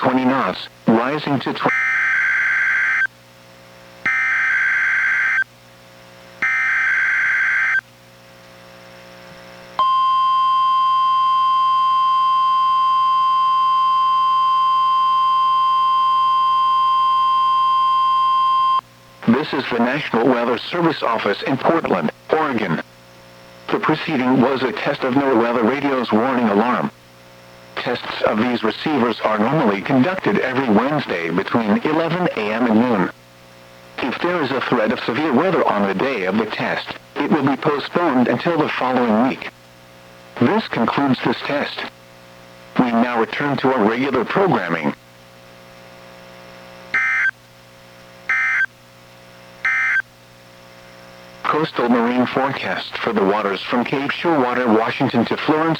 20 knots, rising to 20. This is the National Weather Service Office in Portland, Oregon. The preceding was a test of NWR weather radio's warning alarm. Tests of these receivers are normally conducted every Wednesday between 11 a.m. and noon. If there is a threat of severe weather on the day of the test, it will be postponed until the following week. This concludes this test. We now return to our regular programming. Coastal marine forecast for the waters from Cape Shorewater, Washington to Florence,